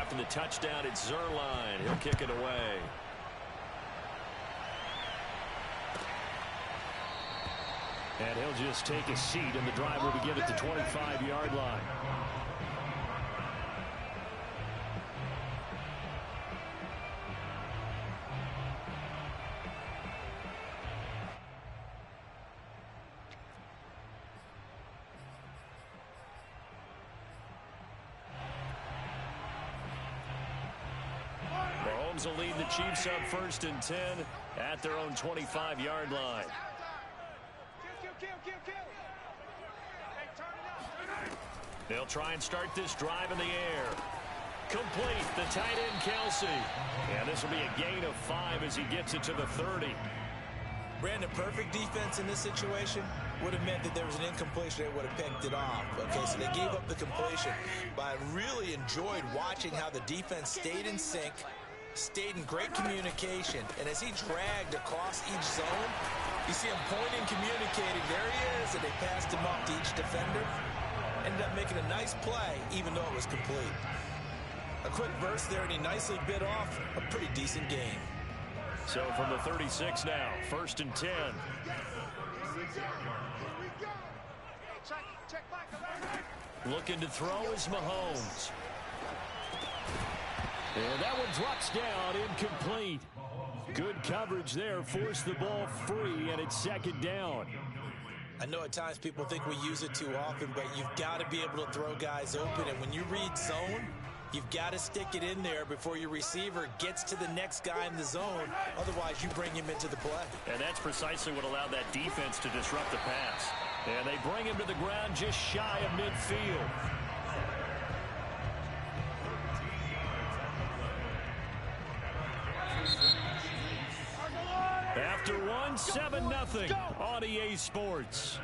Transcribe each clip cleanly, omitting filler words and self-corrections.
after the touchdown, it's Zuerlein. He'll kick it away. And he'll just take a seat, and the drive will begin at the 25-yard line. Mahomes will lead the Chiefs up 1st and 10 at their own 25-yard line. They'll try and start this drive in the air. Complete, the tight end, Kelce. And this will be a gain of 5 as he gets it to the 30. Brandon, perfect defense in this situation would have meant that there was an incompletion. They would have picked it off. Okay, so they gave up the completion. But I really enjoyed watching how the defense stayed in sync, stayed in great communication. And as he dragged across each zone, you see him pointing, communicating. There he is, and they passed him up to each defender. Ended up making a nice play, even though it was complete. A quick burst there, and he nicely bit off a pretty decent gain. So from the 36 now, 1st and 10. Looking to throw is Mahomes. And that one drops down, incomplete. Good coverage there, forced the ball free, and it's 2nd down. I know at times people think we use it too often, but you've got to be able to throw guys open. And when you read zone, you've got to stick it in there before your receiver gets to the next guy in the zone. Otherwise, you bring him into the play. And that's precisely what allowed that defense to disrupt the pass. And they bring him to the ground just shy of midfield. After one, 7-0 on EA Sports.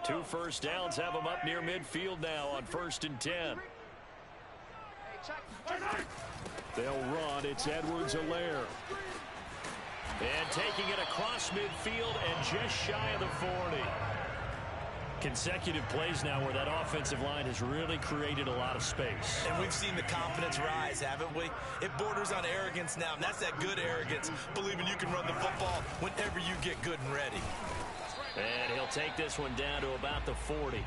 Two first downs have them up near midfield now on 1st and 10. They'll run. It's Edwards-Helaire. And taking it across midfield and just shy of the 40. Consecutive plays now where that offensive line has really created a lot of space. And we've seen the confidence rise, haven't we? It borders on arrogance now, and that's that good arrogance, believing you can run the football whenever you get good and ready. And he'll take this one down to about the 40.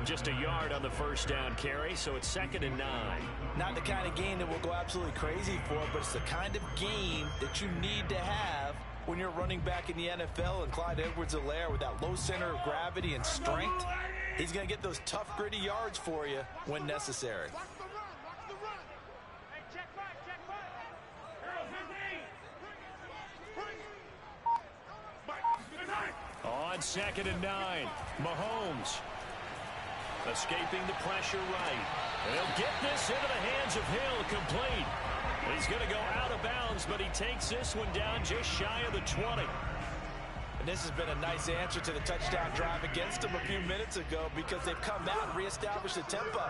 Just a yard on the first down carry, so it's 2nd and 9. Not the kind of game that we'll go absolutely crazy for, but it's the kind of game that you need to have when you're running back in the NFL. And Clyde Edwards-Helaire, with that low center of gravity and strength, he's going to get those tough, gritty yards for you when necessary. On 2nd and 9, Mahomes escaping the pressure right. And he'll get this into the hands of Hill, complete. He's going to go out of bounds, but he takes this one down just shy of the 20. And this has been a nice answer to the touchdown drive against them a few minutes ago, because they've come out and reestablished the tempo.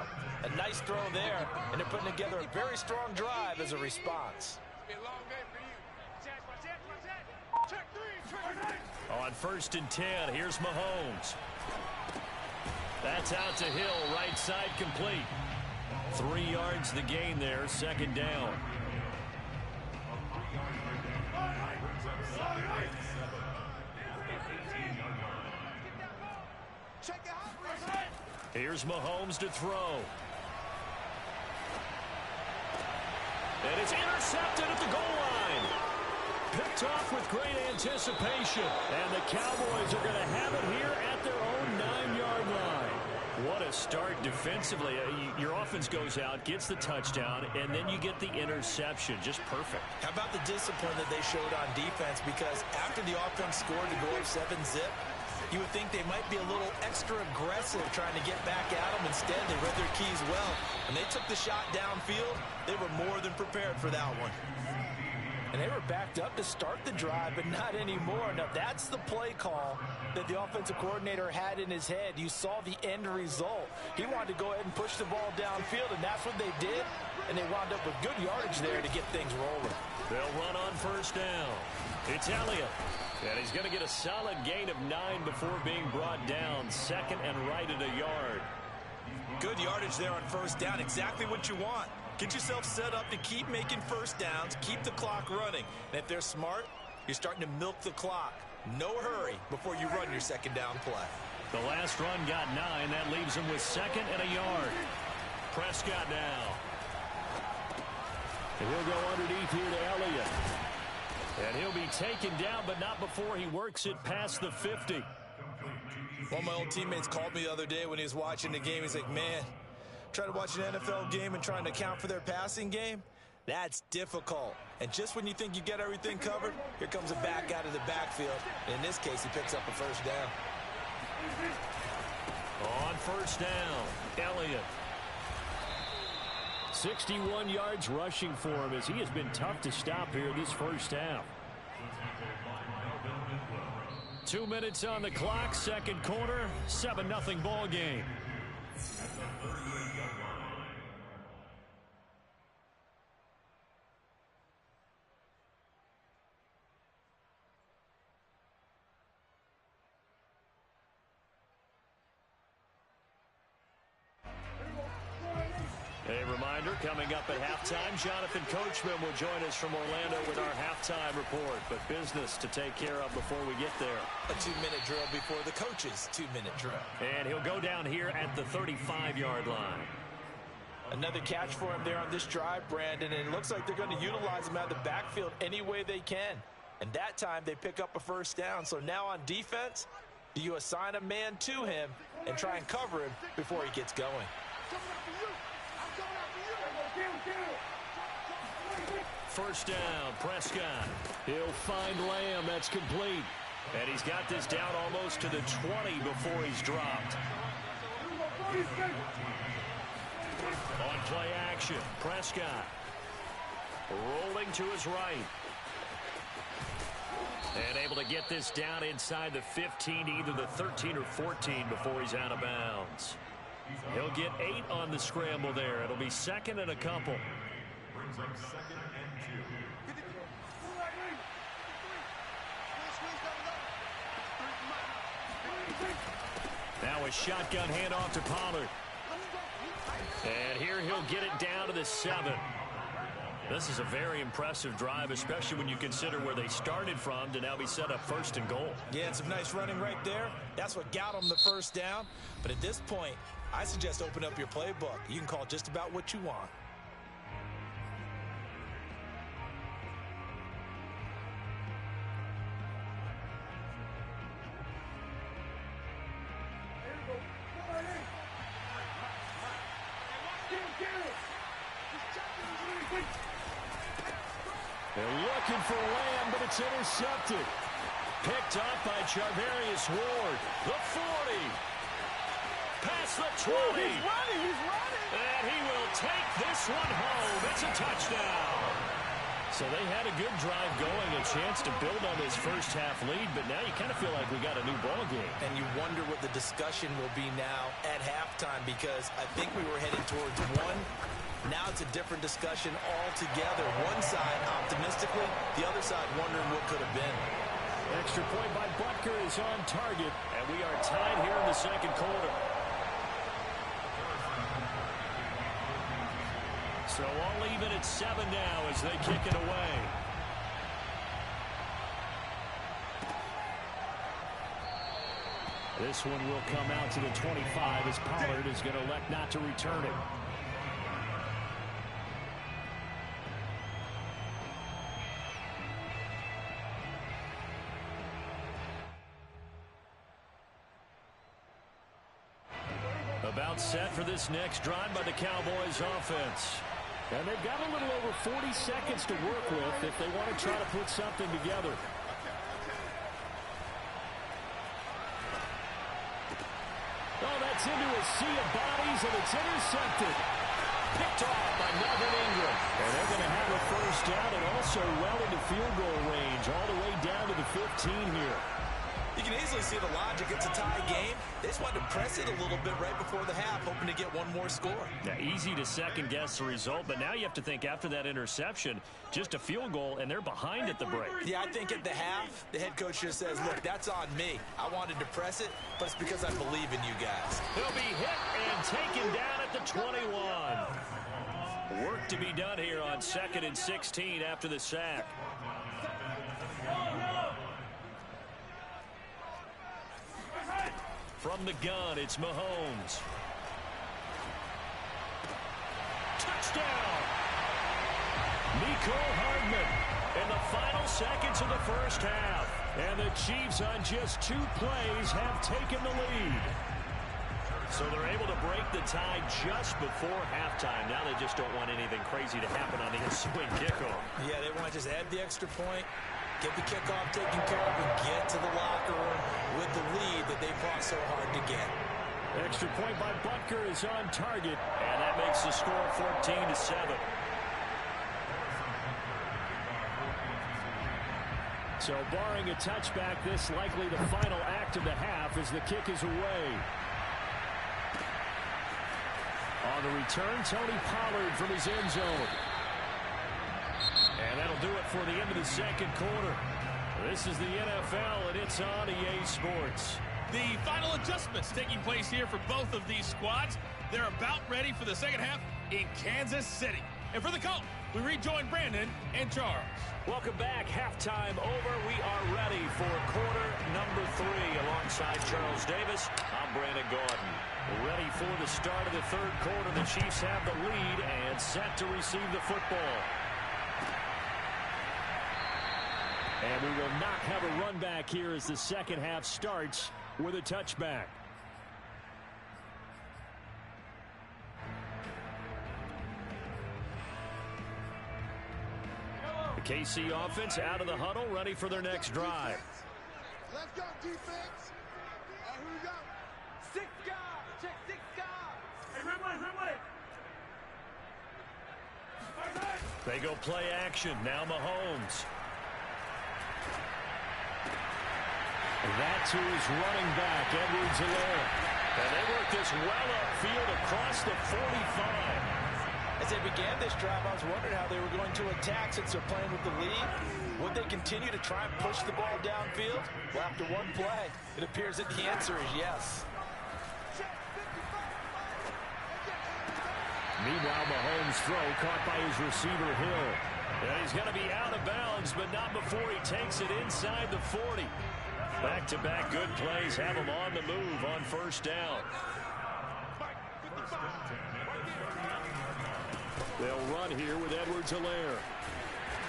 A nice throw there, and they're putting together a very strong drive as a response. On 1st and 10, here's Mahomes. That's out to Hill, right side, complete. 3 yards the gain there, 2nd down. Here's Mahomes to throw. And it's intercepted at the goal line. Picked off with great anticipation. And the Cowboys are going to have it here at their own 9-yard line. What a start defensively. Your offense goes out, gets the touchdown, and then you get the interception. Just perfect. How about the discipline that they showed on defense? Because after the offense scored to go up 7-zip, You would think they might be a little extra aggressive trying to get back at them. Instead, they read their keys well. When they took the shot downfield, they were more than prepared for that one. And they were backed up to start the drive, but not anymore. Now, that's the play call that the offensive coordinator had in his head. You saw the end result. He wanted to go ahead and push the ball downfield, and that's what they did. And they wound up with good yardage there to get things rolling. They'll run on first down. It's Elliott. And he's going to get a solid gain of 9 before being brought down. Second and right at a yard. Good yardage there on first down. Exactly what you want. Get yourself set up to keep making first downs, keep the clock running. And if they're smart, you're starting to milk the clock. No hurry before you run your second down play. The last run got 9. That leaves him with second and a yard. Prescott now. And he'll go underneath here to Elliott. And he'll be taken down, but not before he works it past the 50. One of my old teammates called me the other day when he was watching the game. He's like, man, trying to watch an NFL game and trying to account for their passing game, that's difficult. And just when you think you get everything covered, here comes a back out of the backfield. And in this case, he picks up a first down. On first down, Elliott. 61 yards rushing for him as he has been tough to stop here this first half. 2 minutes on the clock, second quarter, 7-0 ball game. A reminder, coming up at halftime, Jonathan Coachman will join us from Orlando with our halftime report. But business to take care of before we get there. A 2-minute drill before the coach's 2-minute drill. And he'll go down here at the 35-yard line. Another catch for him there on this drive, Brandon. And it looks like they're going to utilize him out of the backfield any way they can. And that time they pick up a first down. So now on defense, do you assign a man to him and try and cover him before he gets going? First down, Prescott. He'll find Lamb. That's complete. And he's got this down almost to the 20 before he's dropped. On play action, Prescott. Rolling to his right. And able to get this down inside the 15, either the 13 or 14 before he's out of bounds. He'll get 8 on the scramble there. It'll be second and a couple. Brings up second and 2. Now a shotgun handoff to Pollard. And here he'll get it down to the 7. This is a very impressive drive, especially when you consider where they started from to now be set up first and goal. Yeah, and some nice running right there. That's what got them the first down. But at this point, I suggest open up your playbook. You can call just about what you want. They're looking for Lamb, but it's intercepted. Picked up by Charvarius Ward. The 40. Past the 20. He's running. And he will take this one home. It's a touchdown. So they had a good drive going, a chance to build on this first half lead, but now you kind of feel like we got a new ball game. And you wonder what the discussion will be now at halftime, because I think we were headed towards one. Now it's a different discussion altogether. One side optimistically, the other side wondering what could have been. Extra point by Butker is on target, and we are tied here in the second quarter. So all even at 7 now as they kick it away. This one will come out to the 25 as Pollard is going to elect not to return it. About set for this next drive by the Cowboys offense. And they've got a little over 40 seconds to work with if they want to try to put something together. into a sea of bodies, and it's intercepted. Picked off by Melvin Ingram. And they're going to have a first down and also well into field goal range, all the way down to the 15 here. You can easily see the logic. It's a tie game. They just wanted to press it a little bit right before the half, hoping to get one more score. Yeah, easy to second-guess the result, but now you have to think after that interception, just a field goal, and they're behind at the break. Yeah, I think at the half, the head coach just says, look, that's on me. I wanted to press it, but it's because I believe in you guys. He'll be hit and taken down at the 21. Work to be done here on 2nd and 16 after the sack. From the gun, it's Mahomes. Touchdown! Mecole Hardman in the final seconds of the first half. And the Chiefs on just 2 plays have taken the lead. So they're able to break the tie just before halftime. Now they just don't want anything crazy to happen on the ensuing kickoff. Yeah, they want to just add the extra point, get the kickoff taken care of, and get to the locker room with the lead that they fought so hard to get. Extra point by Butker is on target, and that makes the score 14-7. So barring a touchback, this likely the final act of the half as the kick is away. On the return, Tony Pollard from his end zone. And that'll do it for the end of the second quarter. This is the NFL, and it's on EA Sports. The final adjustments taking place here for both of these squads. They're about ready for the second half in Kansas City. And for the call, we rejoin Brandon and Charles. Welcome back. Halftime over. We are ready for quarter number 3. Alongside Charles Davis, I'm Brandon Gordon. Ready for the start of the third quarter. The Chiefs have the lead and set to receive the football. And we will not have a run back here as the second half starts with a touchback. The KC offense out of the huddle, ready for their next drive. Let's go, defense. Here we go. 6 guard. Check 6 guard. Hey, They go play action. Now Mahomes. That to his running back, Edwards-Helaire. And they work this well upfield across the 45. As they began this drive, I was wondering how they were going to attack since they're playing with the lead. Would they continue to try and push the ball downfield? Well, after one play, it appears that the answer is yes. Meanwhile, Mahomes' throw caught by his receiver, Hill. And he's going to be out of bounds, but not before he takes it inside the 40. Back-to-back good plays have him on the move on first down. They'll run here with Edwards-Helaire.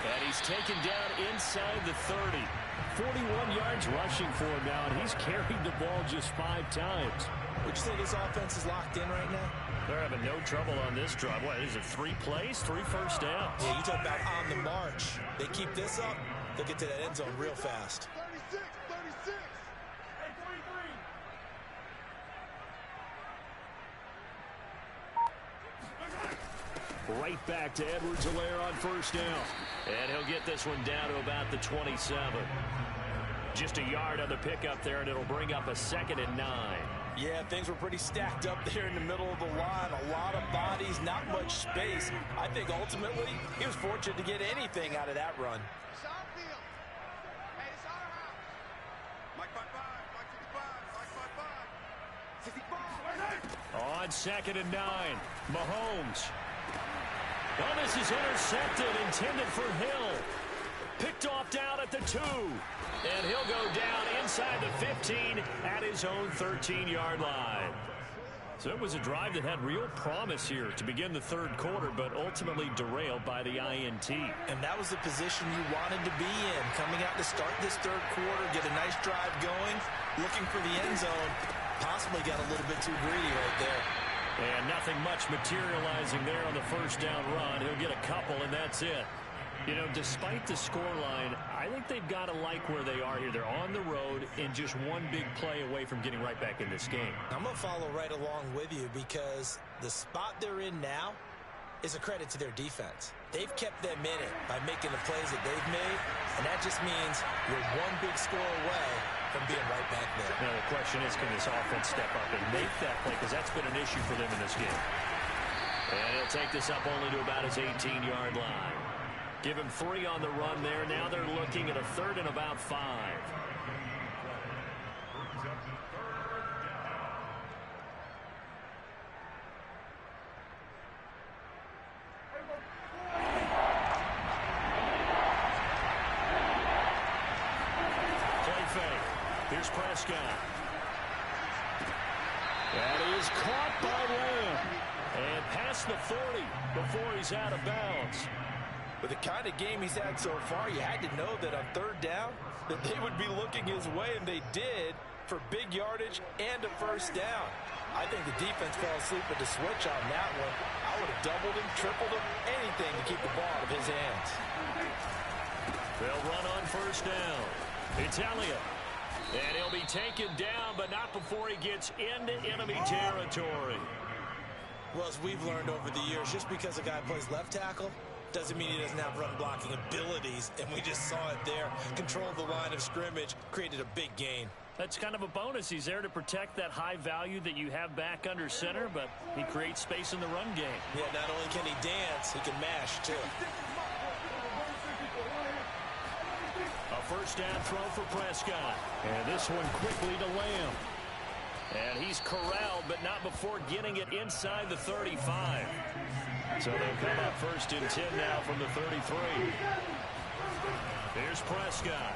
And he's taken down inside the 30. 41 yards rushing for him now, and he's carried the ball just 5 times. Would you say this offense is locked in right now? They're having no trouble on this drive. What, is it 3 plays, 3 first downs? Yeah, you talk about on the march. They keep this up, they'll get to that end zone real fast. 36, 36. Hey, 43. Right back to Edwards-Helaire on first down. And he'll get this one down to about the 27. Just a yard on the pickup there, and it'll bring up a 2nd and 9. Yeah, things were pretty stacked up there in the middle of the line. A lot of bodies, not much space. I think ultimately he was fortunate to get anything out of that run. It's our field. Hey, it's our house. Mike 55, Mike 65, 65. On 2nd and 9, Mahomes. Oh, this is intercepted, intended for Hill. Picked off down at the 2. And he'll go down inside the 15 at his own 13-yard line. So it was a drive that had real promise here to begin the third quarter, but ultimately derailed by the INT. And that was the position you wanted to be in. Coming out to start this third quarter, get a nice drive going, looking for the end zone. Possibly got a little bit too greedy right there. And nothing much materializing there on the first down run. He'll get a couple, and that's it. You know, despite the scoreline, I think they've got to like where they are here. They're on the road and just one big play away from getting right back in this game. I'm going to follow right along with you because the spot they're in now is a credit to their defense. They've kept them in it by making the plays that they've made, and that just means you're one big score away from being right back there. Now, the question is, can this offense step up and make that play? Because that's been an issue for them in this game. And he'll take this up only to about his 18-yard line. Give him 3 on the run there. Now they're looking at a 3rd and about 5. Play fake. Here's Prescott. That is caught by Lamb. And past the 40 before he's out of bounds. With the kind of game he's had so far, you had to know that on 3rd down that they would be looking his way, and they did, for big yardage and a 1st down. I think the defense fell asleep at the switch on that one. I would have doubled him, tripled him, anything to keep the ball out of his hands. They'll run on 1st down. It's Elliott. And he'll be taken down, but not before he gets into enemy territory. Well, as we've learned over the years, just because a guy plays left tackle doesn't mean he doesn't have run-blocking abilities, and we just saw it there. Controlled the line of scrimmage, created a big gain. That's kind of a bonus. He's there to protect that high value that you have back under center, but he creates space in the run game. Yeah, not only can he dance, he can mash, too. A 1st down throw for Prescott. And this one quickly to Lamb. And he's corralled, but not before getting it inside the 35. So they'll come up 1st and 10 now from the 33. Here's Prescott.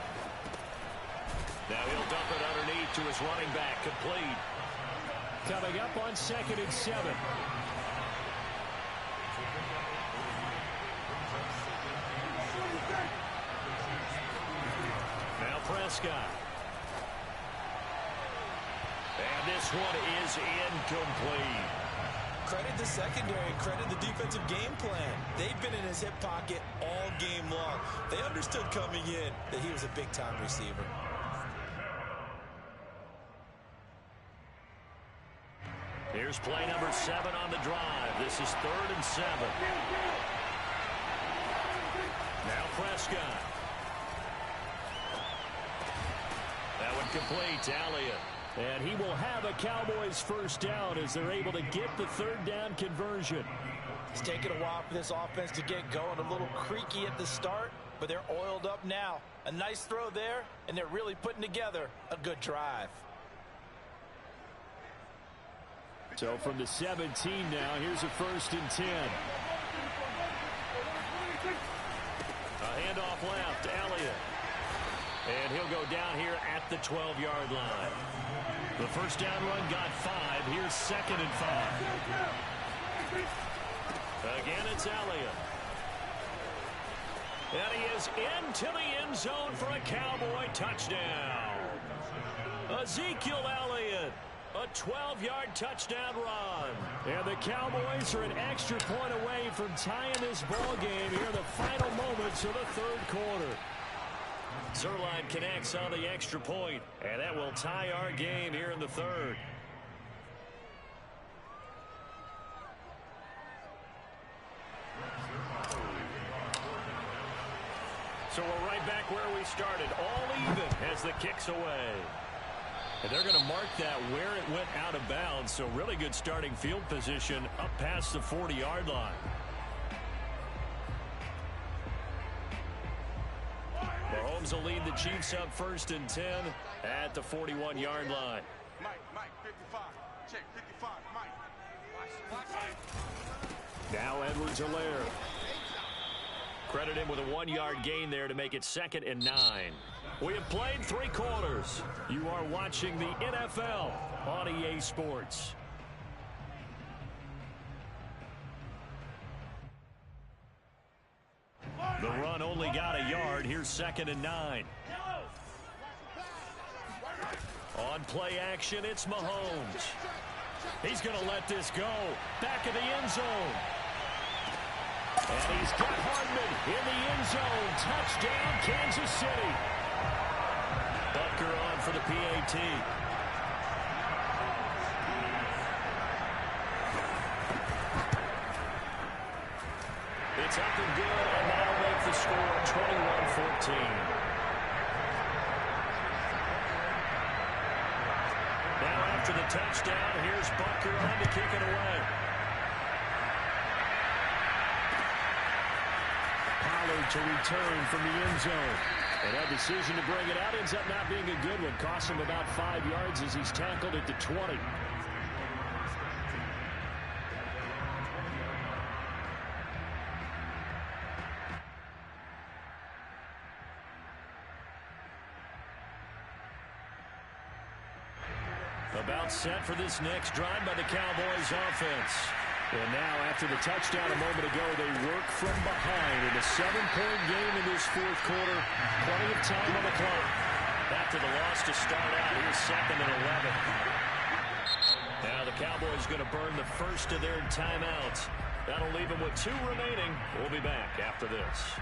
Now he'll dump it underneath to his running back, complete. Coming up on 2nd and 7. Now Prescott. And this one is incomplete. Credit the secondary, credit the defensive game plan. They've been in his hip pocket all game long. They understood coming in that he was a big-time receiver. Here's play number 7 on the drive. This is 3rd and 7. Now Prescott. That one complete to Elliott. And he will have a Cowboys 1st down as they're able to get the 3rd down conversion. It's taken a while for this offense to get going. A little creaky at the start, but they're oiled up now. A nice throw there, and they're really putting together a good drive. So from the 17 now, here's a 1st and 10. A handoff left, Elliott. And he'll go down here at the 12-yard line. The 1st down run got 5. Here's 2nd and 5. Again, it's Elliott. And he is into the end zone for a Cowboy touchdown. Ezekiel Elliott, a 12-yard touchdown run. And the Cowboys are an extra point away from tying this ball game here in the final moments of the 3rd quarter. Zuerlein connects on the extra point, and that will tie our game here in the 3rd. So we're right back where we started, all even as the kick's away. And they're going to mark that where it went out of bounds, so really good starting field position up past the 40-yard line. Mahomes will lead the Chiefs up 1st and 10 at the 41-yard line. Mike, 55. Check, 55, Mike. Now Edwards-Helaire. Credit him with a 1-yard gain there to make it 2nd and 9. We have played 3 quarters. You are watching the NFL on EA Sports. The run only got a yard. Here's 2nd and 9. On play action, it's Mahomes. He's going to let this go. Back of the end zone. And he's got Hardman in the end zone. Touchdown, Kansas City. Butker on for the PAT. It's up and good, and that'll make the score 21-14. Now after the touchdown, here's Butker on to kick it away. Pollard to return from the end zone. And that decision to bring it out ends up not being a good one. Costs him about 5 yards as he's tackled at the 20. About set for this next drive by the Cowboys offense. And now, after the touchdown a moment ago, they work from behind in a 7-point game in this fourth quarter. Plenty of time on the clock. After the loss to start out, here's 2nd and 11. Now the Cowboys going to burn the first of their timeouts. That'll leave them with 2 remaining. We'll be back after this.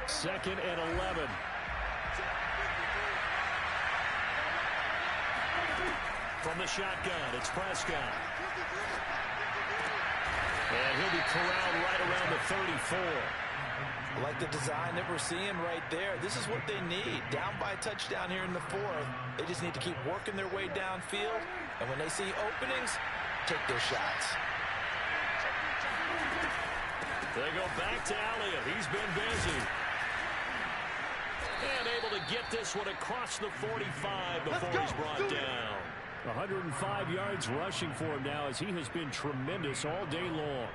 Second and 11. From the shotgun, it's Prescott. And he'll be corralled right around the 34. I like the design that we're seeing right there. This is what they need. Down by a touchdown here in the 4th. They just need to keep working their way downfield. And when they see openings, take their shots. They go back to Elliott. He's been busy. And able to get this one across the 45 before he's brought down. 105 yards rushing for him now as he has been tremendous all day long.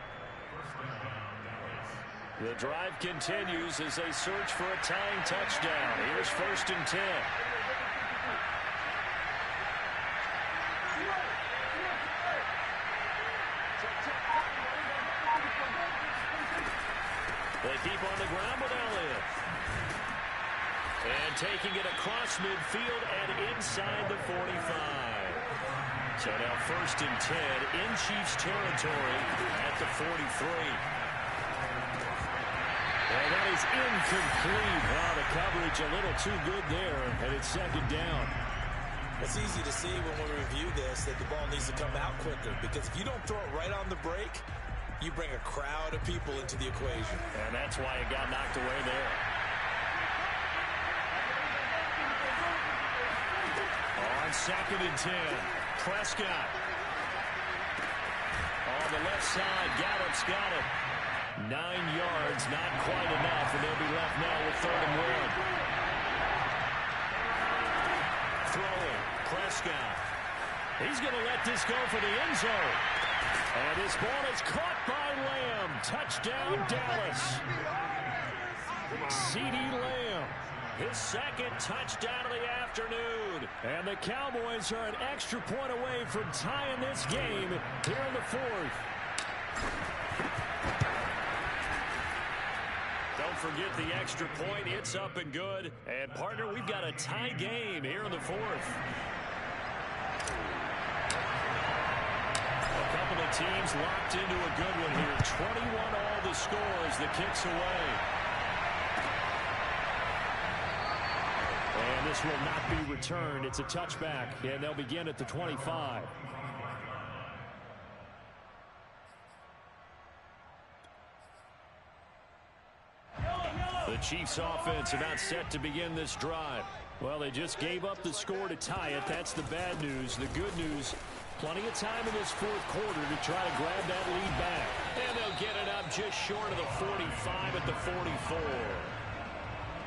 The drive continues as they search for a tying touchdown. Here's 1st and 10. They keep on the ground with Elliott. And taking it across midfield and inside the 45. So now 1st and 10 in Chiefs territory at the 43. And that is incomplete. Wow, the coverage a little too good there, and it's 2nd down. It's easy to see when we review this that the ball needs to come out quicker, because if you don't throw it right on the break, you bring a crowd of people into the equation. And that's why it got knocked away there. On 2nd and 10, Prescott. On the left side, Gallup's got it. 9 yards, not quite enough, and they'll be left now with 3rd and 1. Throwing, Prescott. He's going to let this go for the end zone. And this ball is caught by Lamb. Touchdown, Dallas. CeeDee Lamb. His 2nd touchdown of the afternoon. And the Cowboys are an extra point away from tying this game here in the 4th. Don't forget the extra point. It's up and good. And, partner, we've got a tie game here in the 4th. A couple of teams locked into a good one here. 21 all the score as the kick's away. And this will not be returned. It's a touchback, and they'll begin at the 25. The Chiefs offense about set to begin this drive. Well, they just gave up the score to tie it. That's the bad news. The good news, plenty of time in this 4th quarter to try to grab that lead back. And they'll get it up just short of the 45 at the 44.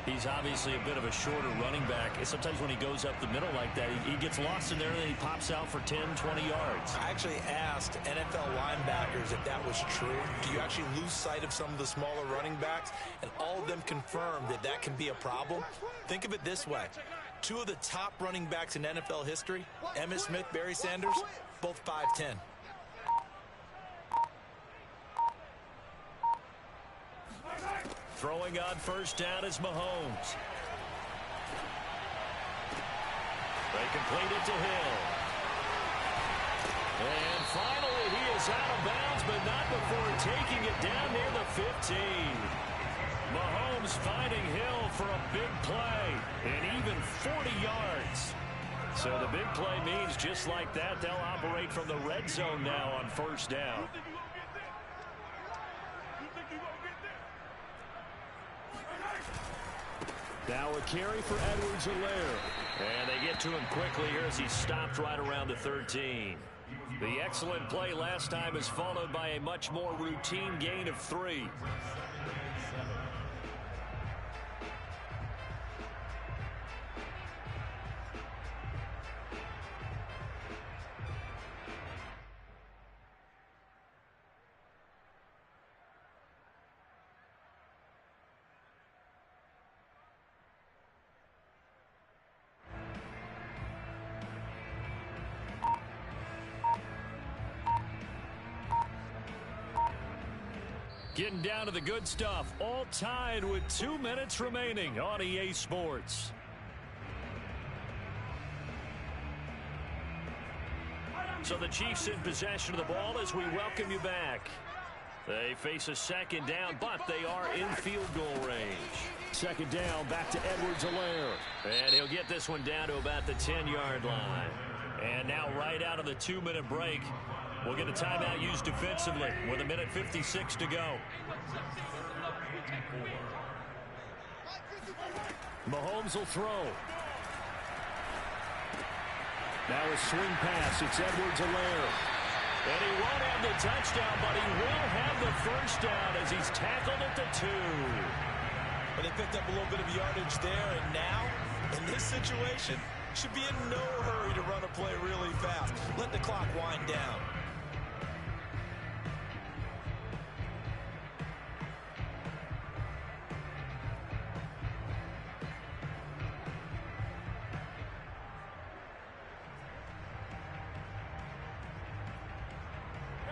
He's obviously a bit of a shorter running back. Sometimes when he goes up the middle like that, he gets lost in there and then he pops out for 10, 20 yards. I actually asked NFL linebackers if that was true. Do you actually lose sight of some of the smaller running backs? And all of them confirmed that that can be a problem. Think of it this way. 2 of the top running backs in NFL history, Emmitt Smith, Barry Sanders, both 5'10". Throwing on 1st down is Mahomes. They complete it to Hill. And finally, he is out of bounds, but not before taking it down near the 15. Mahomes finding Hill for a big play, and even 40 yards. So the big play means just like that, they'll operate from the red zone now on first down. Now a carry for Edwards-Helaire. And they get to him quickly here as he stopped right around the 13. The excellent play last time is followed by a much more routine gain of 3. Getting down to the good stuff, all tied with 2 minutes remaining on EA Sports. So the Chiefs in possession of the ball as we welcome you back. They face a second down, but they are in field goal range. Second down, back to Edwards-Helaire. And he'll get this one down to about the 10-yard line. And now right out of the 2-minute break, we'll get a timeout used defensively with 1:56 to go. Mahomes will throw. Now a swing pass. It's Edwards-Helaire. And he won't have the touchdown, but he will have the first down as he's tackled at the 2. Well, they picked up a little bit of yardage there, and now, in this situation, should be in no hurry to run a play really fast. Let the clock wind down.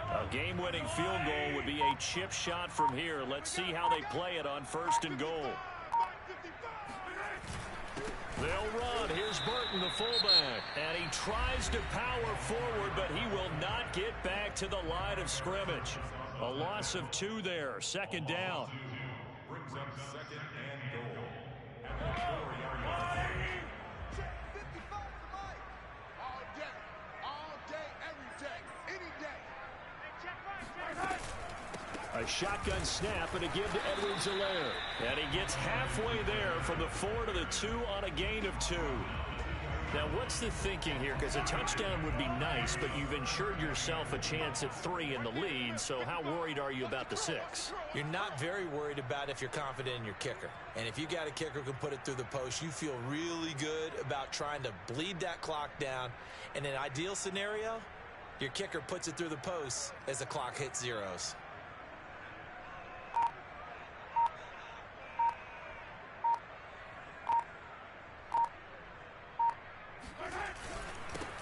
A game-winning field goal would be a chip shot from here. Let's see how they play it on first and goal. They'll run. Here's Burton, the fullback. And he tries to power forward, but he will not get back to the line of scrimmage. A loss of 2 there. Second down. Brings up second and goal. A shotgun snap and a give to Edwards-Helaire. And he gets halfway there from the 4 to the 2 on a gain of 2. Now, what's the thinking here? Because a touchdown would be nice, but you've ensured yourself a chance at 3 in the lead, so how worried are you about the 6? You're not very worried about if you're confident in your kicker. And if you got a kicker who can put it through the post, you feel really good about trying to bleed that clock down. In an ideal scenario, your kicker puts it through the post as the clock hits zeros.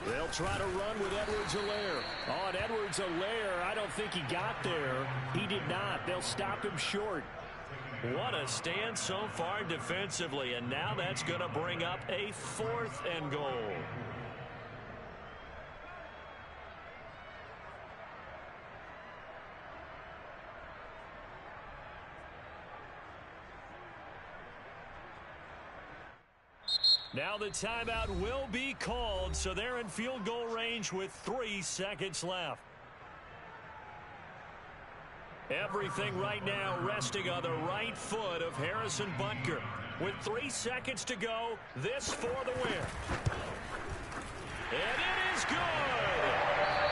They'll try to run with Edwards-Helaire. Oh, and Edwards-Helaire, I don't think he got there. He did not. They'll stop him short. What a stand so far defensively, and now that's going to bring up a 4th and goal. Now the timeout will be called, so they're in field goal range with 3 seconds left. Everything right now resting on the right foot of Harrison Butker. With 3 seconds to go, this for the win. And it is good!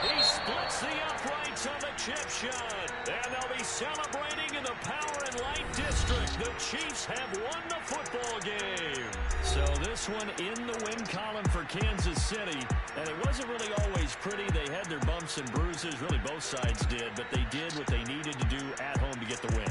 He splits the uprights on the chip shot. And they'll be celebrating in the Power and Light District. The Chiefs have won the football game. So this one in the win column for Kansas City. And it wasn't really always pretty. They had their bumps and bruises. Really both sides did. But they did what they needed to do at home to get the win.